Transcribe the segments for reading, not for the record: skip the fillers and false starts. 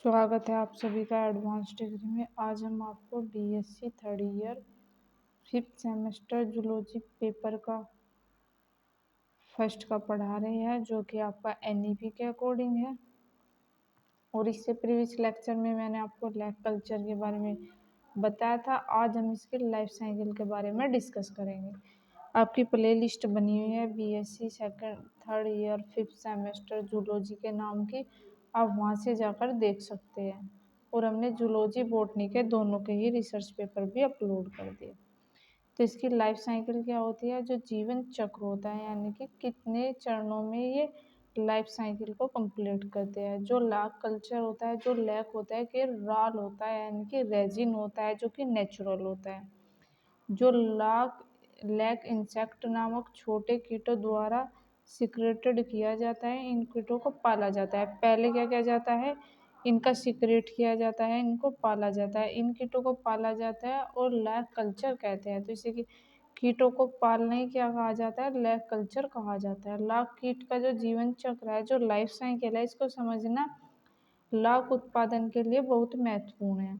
स्वागत है आप सभी का एडवांस डिग्री में। आज हम आपको BSc third year 5th semester zoology paper का फर्स्ट का पढ़ा रहे हैं, जो कि आपका एनईपी के अकॉर्डिंग है। और इससे प्रीवियस लेक्चर में मैंने आपको लैक कल्चर के बारे में बताया था। आज हम इसके लाइफ साइकिल के बारे में डिस्कस करेंगे। आपकी प्लेलिस्ट बनी हुई है BSc second third year 5th semester zoology के नाम की, आप वहां से जाकर देख सकते हैं। और हमने जूलॉजी बॉटनी के दोनों के ही रिसर्च पेपर भी अपलोड कर दिए। तो इसकी लाइफ साइकिल क्या होती है? जो जीवन चक्र होता है, यानी कि कितने चरणों में ये लाइफ साइकिल को कंप्लीट करते हैं। जो लाक कल्चर होता है, जो लैक होता है कि राल होता है, यानी कि रेजिन होता है जो कि नेचुरल होता है। जो लाक लैक इंसेक्ट नामक छोटे कीटों द्वारा सिक्रेटेड किया जाता है। इन कीटों को पाला जाता है। पहले क्या किया जाता है? इनका सिक्रेट किया जाता है, इनको पाला जाता है। इन कीटों को पाला जाता है और लैक कल्चर कहते हैं। तो इसे कीटों को पालना ही क्या कहा जाता है? लैक कल्चर कहा जाता है। लाख कीट का जो जीवन चक्र है, जो लाइफ साइकिल है, इसको समझना लाख उत्पादन के लिए बहुत महत्वपूर्ण है।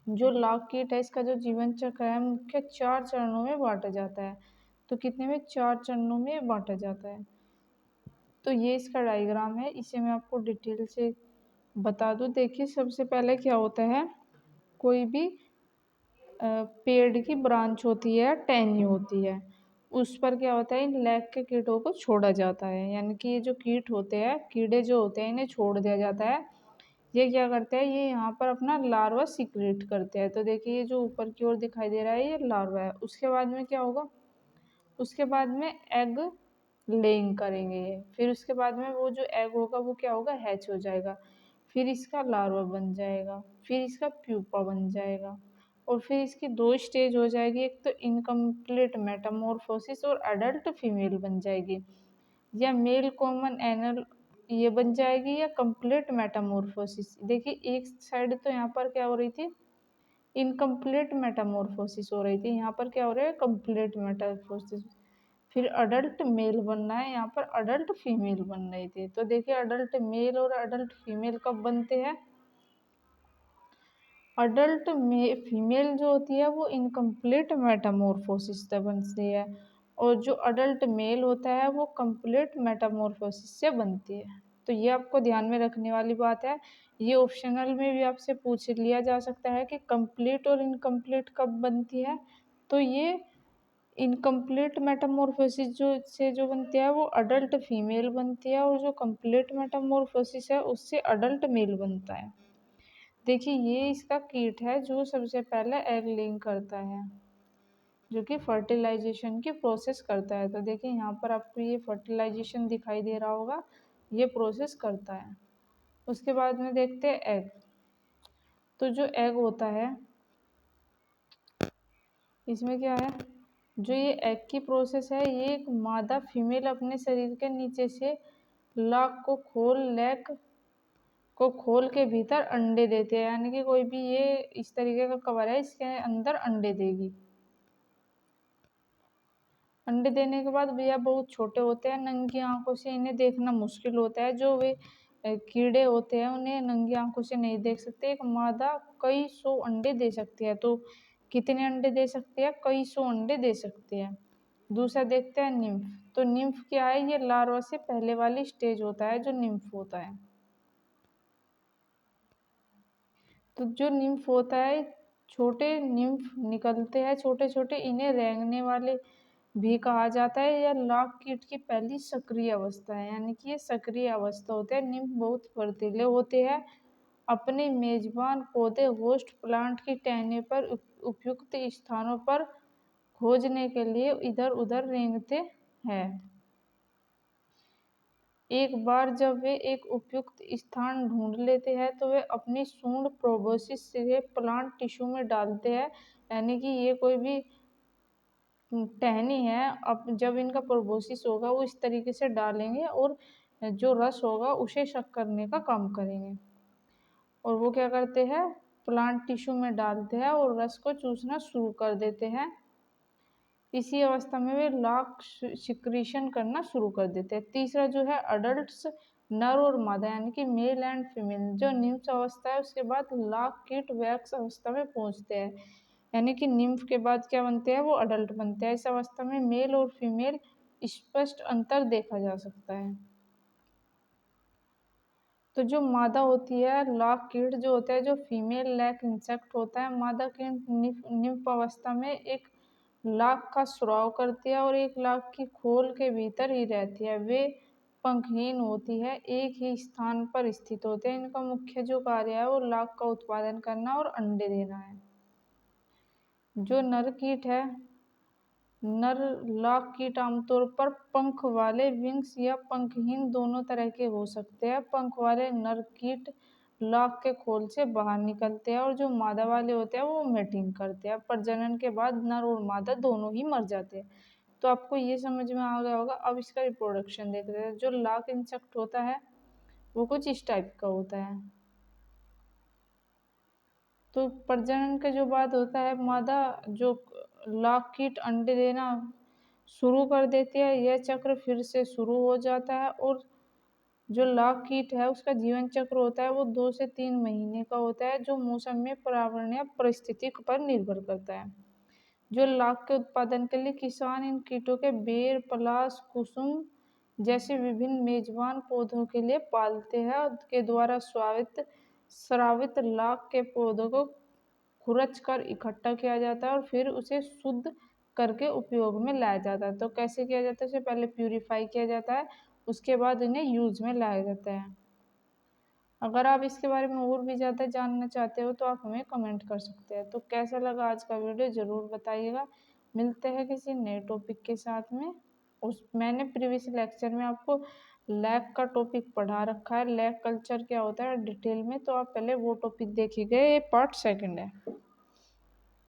जो लाख कीट है, इसका जो जीवन चक्र है मुख्य 4 चरणों में बांटा जाता है। तो कितने में? 4 चरणों में बांटा जाता है। तो ये इसका डायग्राम है, इसे मैं आपको डिटेल से बता दूं। देखिए, सबसे पहले क्या होता है? कोई भी पेड़ की ब्रांच होती है, टहनी होती है, उस पर क्या होता है? इन लैक के कीटों को छोड़ा जाता है। यानी कि ये जो कीट होते हैं, कीड़े जो होते हैं, इन्हें छोड़ दिया जाता है। ये क्या करते हैं? ये यहाँ पर अपना लार्वा सीक्रेट करते हैं। तो देखिए, ये जो ऊपर की ओर दिखाई दे रहा है, ये लार्वा है। उसके बाद में क्या होगा? उसके बाद में एग लेइंग करेंगे ये। फिर उसके बाद में वो जो एग होगा वो क्या होगा? हैच हो जाएगा। फिर इसका लार्वा बन जाएगा, फिर इसका प्यूपा बन जाएगा, और फिर इसकी 2 स्टेज हो जाएगी। एक तो इनकम्प्लीट मेटामॉर्फोसिस और अडल्ट फीमेल बन जाएगी, या मेल कॉमन एनल ये बन जाएगी, या कंप्लीट मेटामॉर्फोसिस। देखिए, एक साइड तो यहाँ पर क्या हो रही थी? इनकम्प्लीट मेटामॉर्फोसिस हो रही थी। यहाँ पर क्या हो रहा है? Complete Metamorphosis. फिर अडल्ट मेल बनना है, यहाँ पर अडल्ट फीमेल बन रही थी। तो देखिए, अडल्ट मेल और अडल्ट फीमेल कब बनते हैं? अडल्ट फीमेल जो होती है वो इनकम्प्लीट मेटामॉर्फोसिस से बनती है, और जो अडल्ट मेल होता है वो कंप्लीट मेटामॉर्फोसिस से बनती है। तो ये आपको ध्यान में रखने वाली बात है। ये ऑप्शनल में भी आपसे पूछ लिया जा सकता है कि कंप्लीट और इनकम्प्लीट कब बनती है। तो ये इनकम्प्लीट मेटामॉर्फोसिस जो बनती है वो अडल्ट फीमेल बनती है, और जो कंप्लीट मेटामॉर्फोसिस है उससे अडल्ट मेल बनता है। देखिए, ये इसका कीट है जो सबसे पहले एग लेइंग करता है, जो कि फर्टिलाइजेशन की प्रोसेस करता है। तो देखिए, यहाँ पर आपको ये फर्टिलाइजेशन दिखाई दे रहा होगा, ये प्रोसेस करता है। उसके बाद में देखते हैं एग। तो जो एग होता है, इसमें क्या है? जो ये एग की प्रोसेस है, ये एक मादा फीमेल अपने शरीर के नीचे से लाक को खोल के भीतर अंडे देते हैं। यानी कि कोई भी ये इस तरीके का कवर है, इसके अंदर अंडे देगी। अंडे देने के बाद भैया बहुत छोटे होते हैं, नंगी आंखों से इन्हें देखना मुश्किल होता है। जो वे कीड़े होते हैं उन्हें नंगी आंखों से नहीं देख सकते। एक मादा कई सौ अंडे दे सकती है। तो कितने अंडे दे सकती है? कई सौ अंडे दे सकती है। दूसरा देखते हैं निम्फ। तो निम्फ क्या है? ये लार्वा से पहले वाली स्टेज होता है, जो निम्फ होता है। तो जो निम्फ होता है, छोटे निम्फ निकलते हैं छोटे छोटे, इन्हें रेंगने वाले भी कहा जाता है। यह लाख कीट की पहली सक्रिय अवस्था है, यानी कि ये सक्रिय अवस्था होते हैं। निम्फ बहुत फर्तीले होते हैं। अपने मेजबान पौधे होस्ट प्लांट की टहनी पर उपयुक्त स्थानों पर खोजने के लिए इधर उधर रेंगते हैं। एक बार जब वे एक उपयुक्त स्थान ढूंढ लेते हैं तो वे अपनी सूंड प्रोबोसिस से प्लांट टिश्यू में डालते हैं। यानी कि ये कोई भी टहनी है, अब जब इनका प्रोबोसिस होगा वो इस तरीके से डालेंगे, और जो रस होगा उसे शक करने का काम करेंगे। और वो क्या करते हैं? प्लांट टिश्यू में डालते हैं और रस को चूसना शुरू कर देते हैं। इसी अवस्था में वे लाख सिक्रीशन करना शुरू कर देते हैं। तीसरा जो है अडल्ट नर और मादा यानी कि मेल एंड फीमेल जो निम्फ अवस्था है उसके बाद लाख कीट वैक्स अवस्था में पहुंचते हैं। यानी कि निम्फ के बाद क्या बनते हैं, वो अडल्ट बनते हैं। इस अवस्था में मेल और फीमेल स्पष्ट अंतर देखा जा सकता है। तो जो मादा होती है लाख कीट जो होता है, जो फीमेल लैक इंसेक्ट होता है, मादा कीट निम्फ अवस्था में एक लाख का स्राव करती है और एक लाख की खोल के भीतर ही रहती है। वे पंखहीन होती है, एक ही स्थान पर स्थित होते हैं। इनका मुख्य जो कार्य है वो लाख का उत्पादन करना और अंडे देना है। जो नर कीट है, नर लाख कीट आमतौर पर पंख वाले विंग्स या पंखहीन दोनों तरह के हो सकते हैं। पंख वाले नर कीट लाख के खोल से बाहर निकलते हैं और जो मादा वाले होते हैं वो मेटिंग करते हैं। प्रजनन के बाद नर और मादा दोनों ही मर जाते हैं। तो आपको ये समझ में आ गया होगा। अब इसका रिप्रोडक्शन देखते हैं। जो लाख इंसेक्ट होता है वो कुछ इस टाइप का होता है। तो प्रजनन के जो बाद होता है, मादा जो लाख कीट अंडे देना शुरू कर देती है, यह चक्र फिर से शुरू हो जाता है। और जो लाख कीट है उसका जीवन चक्र होता है वो 2 से 3 महीने का होता है, जो मौसम में पर्यावरण या परिस्थिति पर निर्भर करता है। जो लाख के उत्पादन के लिए किसान इन कीटों के बेर, पलाश, कुसुम जैसे विभिन्न मेजबान पौधों के लिए पालते हैं के द्वारा स्रावित लाख के पौधों को खुरच कर इकट्ठा किया जाता है और फिर उसे शुद्ध करके उपयोग में लाया जाता है। तो कैसे किया जाता है, उसे पहले प्यूरिफाई किया जाता है, उसके बाद इन्हें यूज में लाया जाता है। अगर आप इसके बारे में और भी ज़्यादा जानना चाहते हो तो आप हमें कमेंट कर सकते हैं। तो कैसा लगा आज का वीडियो ज़रूर बताइएगा। मिलते हैं किसी नए टॉपिक के साथ में। मैंने प्रीवियस लेक्चर में आपको लैग का टॉपिक पढ़ा रखा है, लैग कल्चर क्या होता है डिटेल में, तो आप पहले वो टॉपिक देखिएगा। ये पार्ट सेकंड है।